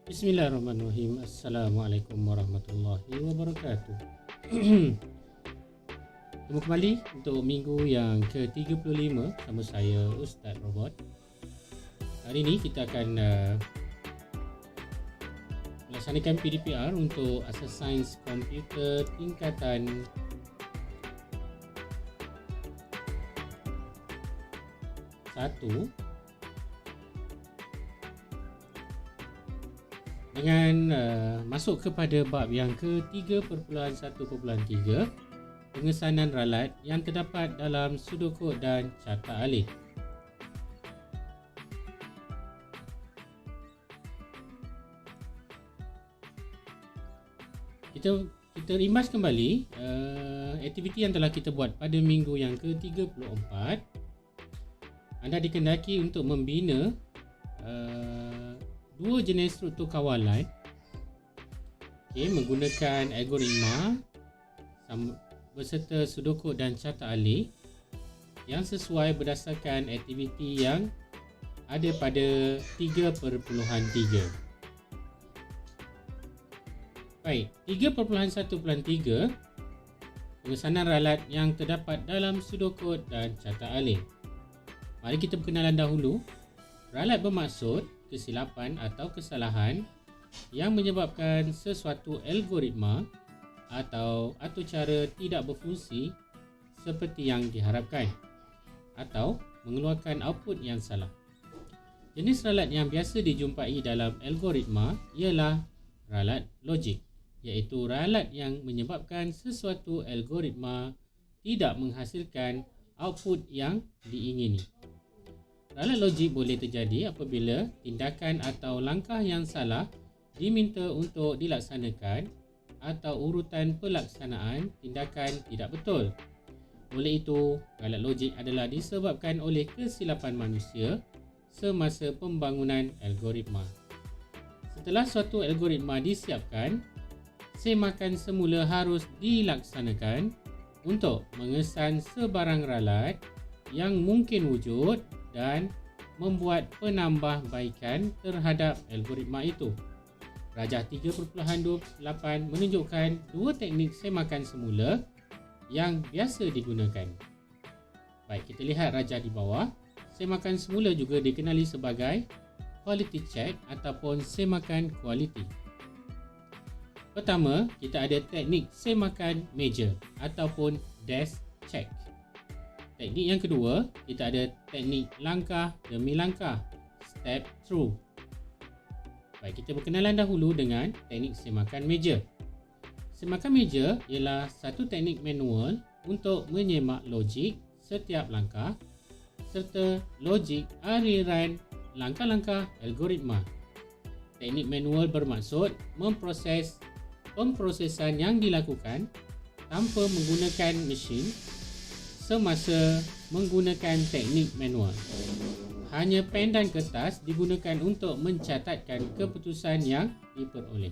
Bismillahirrahmanirrahim. Assalamualaikum warahmatullahi wabarakatuh. Jumpa kembali untuk minggu yang ke-35 sama saya Ustaz Robot. Hari ini kita akan melaksanakan PDPR untuk asas sains komputer tingkatan 1 dengan masuk kepada bab yang ke-3.1.3, pengesanan ralat yang terdapat dalam pseudocode dan carta alih. Kita rimas kembali aktiviti yang telah kita buat pada minggu yang ke-34. Anda dikendaki untuk membina dua jenis struktur kawalan menggunakan algoritma berserta pseudocode dan carta alih yang sesuai berdasarkan aktiviti yang ada pada 3.3. Baik, 3.1.3, pengesanan ralat yang terdapat dalam pseudocode dan carta alih. Mari kita perkenalan dahulu. Ralat bermaksud kesilapan atau kesalahan yang menyebabkan sesuatu algoritma atau cara tidak berfungsi seperti yang diharapkan atau mengeluarkan output yang salah. Jenis ralat yang biasa dijumpai dalam algoritma ialah ralat logik, iaitu ralat yang menyebabkan sesuatu algoritma tidak menghasilkan output yang diingini. Ralat logik boleh terjadi apabila tindakan atau langkah yang salah diminta untuk dilaksanakan atau urutan pelaksanaan tindakan tidak betul. Oleh itu, ralat logik adalah disebabkan oleh kesilapan manusia semasa pembangunan algoritma. Setelah suatu algoritma disiapkan, semakan semula harus dilaksanakan untuk mengesan sebarang ralat yang mungkin wujud dan membuat penambahbaikan terhadap algoritma itu. Rajah 3.28 menunjukkan dua teknik semakan semula yang biasa digunakan. Baik, kita lihat rajah di bawah. Semakan semula juga dikenali sebagai quality check ataupun semakan quality. Pertama, kita ada teknik semakan major ataupun dash check. Teknik yang kedua, kita ada teknik langkah demi langkah, step through. Baik, kita berkenalan dahulu dengan teknik semakan major. Semakan major ialah satu teknik manual untuk menyemak logik setiap langkah serta logik aliran langkah-langkah algoritma. Teknik manual bermaksud memproses pemprosesan yang dilakukan tanpa menggunakan mesin semasa menggunakan teknik manual. Hanya pen dan kertas digunakan untuk mencatatkan keputusan yang diperoleh.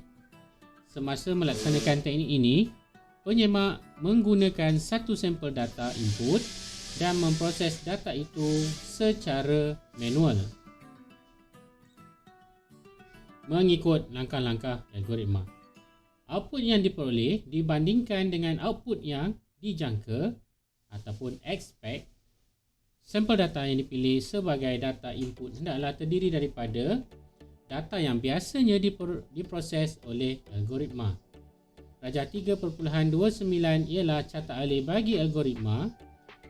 Semasa melaksanakan teknik ini, penyemak menggunakan satu sampel data input dan memproses data itu secara manual mengikut langkah-langkah algoritma. Output yang diperoleh dibandingkan dengan output yang dijangka ataupun expect. Sampel data yang dipilih sebagai data input hendaklah terdiri daripada data yang biasanya diproses oleh algoritma. Rajah 3.29 ialah carta alih bagi algoritma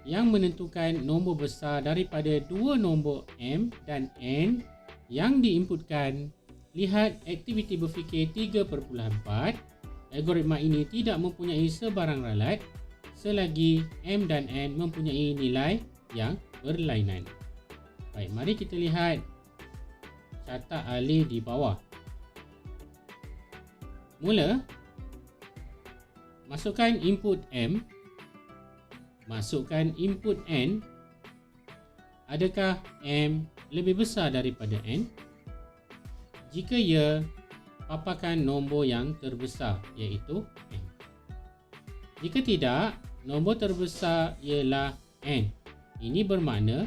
yang menentukan nombor besar daripada dua nombor M dan N yang diinputkan. Lihat aktiviti berfikir 3.4. Algoritma ini tidak mempunyai sebarang ralat selagi M dan N mempunyai nilai yang berlainan. Baik, mari kita lihat carta alih di bawah. Mula, masukkan input M, masukkan input N. Adakah M lebih besar daripada N? Jika ya, paparkan nombor yang terbesar, iaitu N. Jika tidak, nombor terbesar ialah N. Ini bermakna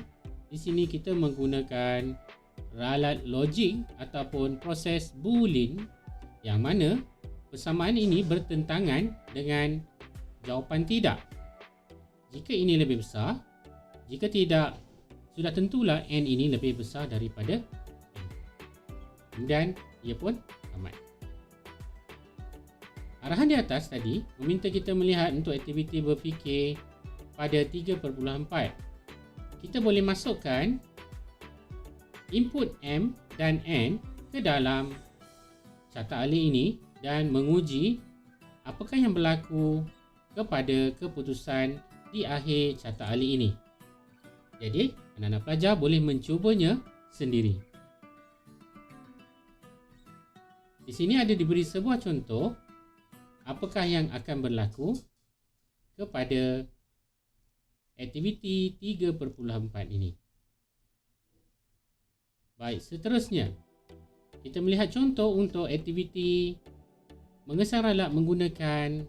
di sini kita menggunakan ralat logik ataupun proses boolean yang mana persamaan ini bertentangan dengan jawapan tidak. Jika ini lebih besar, jika tidak, sudah tentulah n ini lebih besar daripada n. Kemudian ia pun tamat. Arahan di atas tadi meminta kita melihat untuk aktiviti berfikir pada 3.4. Kita boleh masukkan input M dan N ke dalam carta alih ini dan menguji apakah yang berlaku kepada keputusan di akhir carta alih ini. Jadi, anak-anak pelajar boleh mencubanya sendiri. Di sini ada diberi sebuah contoh apakah yang akan berlaku kepada aktiviti 3.4 ini. Baik, seterusnya kita melihat contoh untuk aktiviti mengesang ralat menggunakan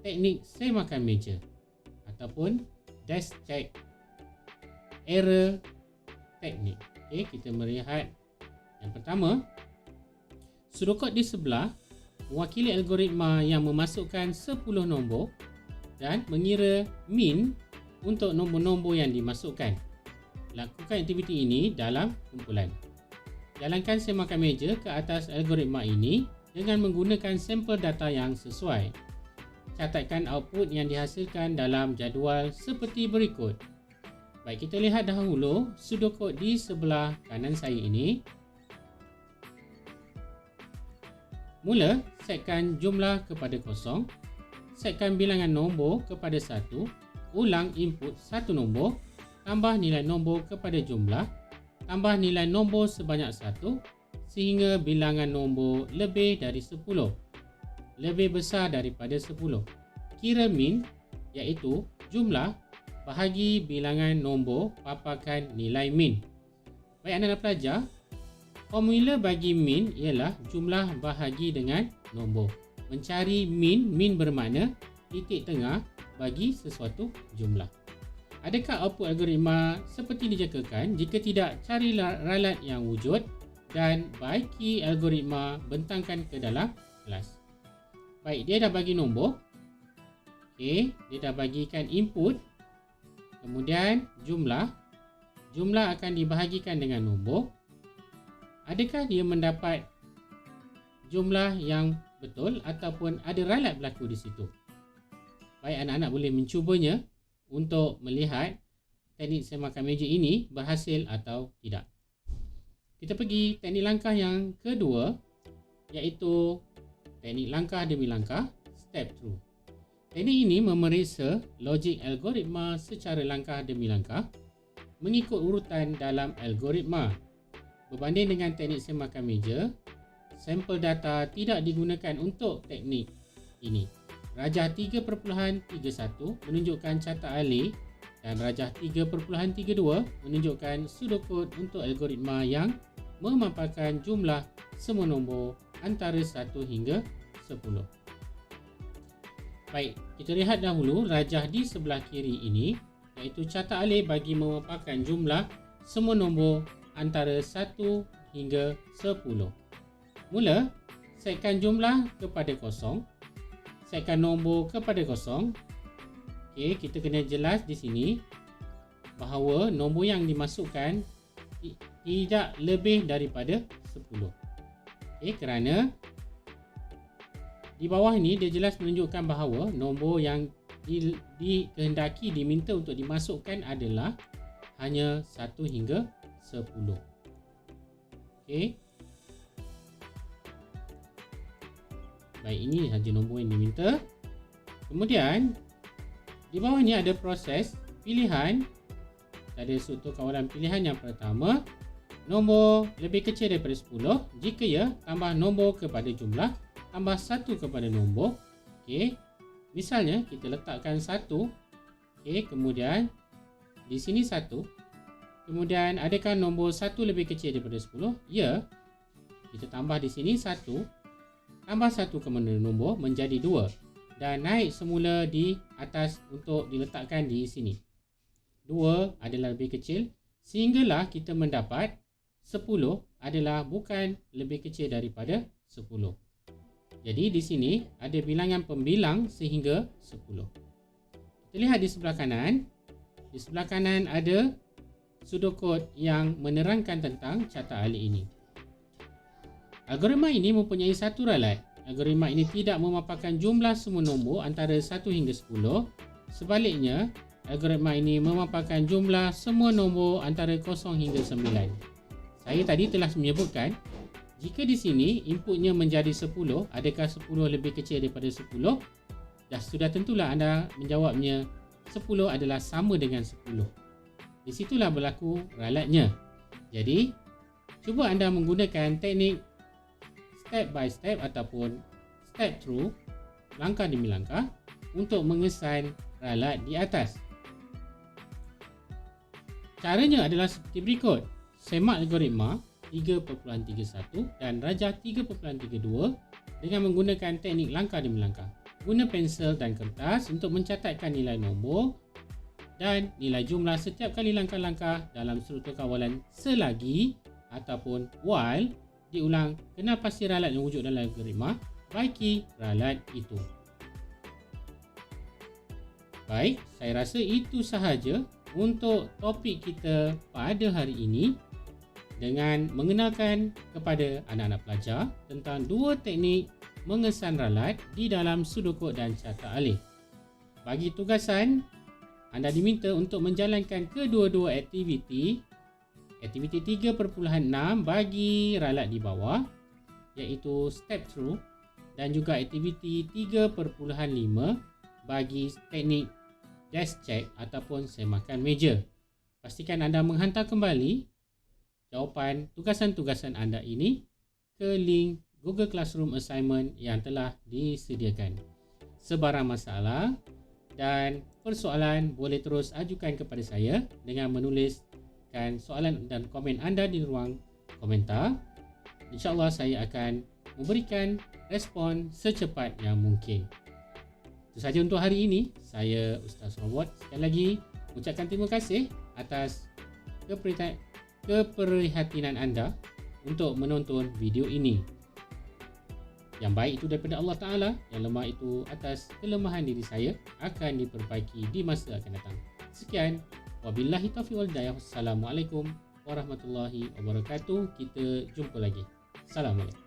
teknik semakan meja ataupun desk check error teknik. Okey, kita melihat yang pertama, sudut kod di sebelah mewakili algoritma yang memasukkan 10 nombor dan mengira min untuk nombor-nombor yang dimasukkan. Lakukan aktiviti ini dalam kumpulan. Jalankan semakan meja ke atas algoritma ini dengan menggunakan sampel data yang sesuai. Catatkan output yang dihasilkan dalam jadual seperti berikut. Baik, kita lihat dahulu sudut kod di sebelah kanan saya ini. Mula, setkan jumlah kepada 0, setkan bilangan nombor kepada 1, ulang input satu nombor, tambah nilai nombor kepada jumlah, tambah nilai nombor sebanyak 1 sehingga bilangan nombor lebih dari 10, lebih besar daripada 10. Kira min iaitu jumlah bahagi bilangan nombor paparkan nilai min. Baik anak-anak pelajar, formula bagi min ialah jumlah bahagi dengan nombor. Mencari min bermakna titik tengah bagi sesuatu jumlah. Adakah output algoritma seperti dijangkakan? Jika tidak, cari ralat yang wujud dan baiki algoritma bentangkan ke dalam kelas. Baik, dia dah bagi nombor. Okey, dia dah bagikan input. Kemudian jumlah. Jumlah akan dibahagikan dengan nombor. Adakah dia mendapat jumlah yang betul ataupun ada ralat berlaku di situ? Baik, anak-anak boleh mencubanya untuk melihat teknik semakan meja ini berhasil atau tidak. Kita pergi teknik langkah yang kedua, iaitu teknik langkah demi langkah, step through. Teknik ini memeriksa logik algoritma secara langkah demi langkah mengikut urutan dalam algoritma. Berbanding dengan teknik semakan meja, sampel data tidak digunakan untuk teknik ini. Rajah 3.31 menunjukkan carta alih dan rajah 3.32 menunjukkan sudut kod untuk algoritma yang memaparkan jumlah semua nombor antara 1 hingga 10. Baik, kita lihat dahulu rajah di sebelah kiri ini, iaitu carta alih bagi memaparkan jumlah semua nombor antara 1 hingga 10. Mula, setkan jumlah kepada 0, setkan nombor kepada 0. Okey, kita kena jelas di sini bahawa nombor yang dimasukkan tidak lebih daripada 10. Okey, kerana di bawah ini dia jelas menunjukkan bahawa nombor yang dikehendaki diminta untuk dimasukkan adalah hanya 1 hingga 10. Okey. Baik, ini sahaja nombor yang diminta. Kemudian di bawah ini ada proses pilihan. Ada struktur kawalan pilihan yang pertama, nombor lebih kecil daripada 10. Jika ya, tambah nombor kepada jumlah, tambah 1 kepada nombor. Okey. Misalnya kita letakkan 1. Okey, kemudian di sini 1. Kemudian adakah nombor 1 lebih kecil daripada 10? Ya. Kita tambah di sini 1. Tambah 1 kepada nombor menjadi 2 dan naik semula di atas untuk diletakkan di sini. 2 adalah lebih kecil sehinggalah kita mendapat 10 adalah bukan lebih kecil daripada 10. Jadi di sini ada bilangan pembilang sehingga 10. Kita lihat di sebelah kanan. Di sebelah kanan ada sudokod yang menerangkan tentang carta alik ini. Algoritma ini mempunyai satu ralat. Algoritma ini tidak memaparkan jumlah semua nombor antara 1 hingga 10. Sebaliknya, algoritma ini memaparkan jumlah semua nombor antara 0 hingga 9. Saya tadi telah menyebutkan, jika di sini inputnya menjadi 10, adakah 10 lebih kecil daripada 10? Dah sudah tentulah anda menjawabnya 10 adalah sama dengan 10. Di situlah berlaku ralatnya. Jadi, cuba anda menggunakan teknik step by step ataupun step through, langkah demi langkah, untuk mengesan ralat di atas. Caranya adalah seperti berikut. Semak algoritma 3.31 dan rajah 3.32 dengan menggunakan teknik langkah demi langkah. Guna pensel dan kertas untuk mencatatkan nilai nombor dan nilai jumlah setiap kali langkah-langkah dalam struktur kawalan selagi ataupun while diulang kenal pasti ralat yang wujud dalam algoritma, baiki ralat itu. Baik, saya rasa itu sahaja untuk topik kita pada hari ini dengan mengenalkan kepada anak-anak pelajar tentang dua teknik mengesan ralat di dalam sudokod dan carta alik. Bagi tugasan, anda diminta untuk menjalankan kedua-dua aktiviti. Aktiviti 3.6 bagi ralat di bawah, iaitu step through, dan juga aktiviti 3.5 bagi teknik desk check ataupun semakan meja. Pastikan anda menghantar kembali jawapan tugasan-tugasan anda ini ke link Google Classroom Assignment yang telah disediakan. Sebarang masalah dan persoalan boleh terus ajukan kepada saya dengan menuliskan soalan dan komen anda di ruang komentar. InsyaAllah saya akan memberikan respon secepat yang mungkin. Itu sahaja untuk hari ini. Saya Ustaz Robot sekali lagi ucapkan terima kasih atas keprihatinan anda untuk menonton video ini. Yang baik itu daripada Allah Ta'ala, yang lemah itu atas kelemahan diri saya akan diperbaiki di masa akan datang. Sekian, wabillahi taufiq wal hidayah. Wassalamualaikum warahmatullahi wabarakatuh. Kita jumpa lagi. Assalamualaikum.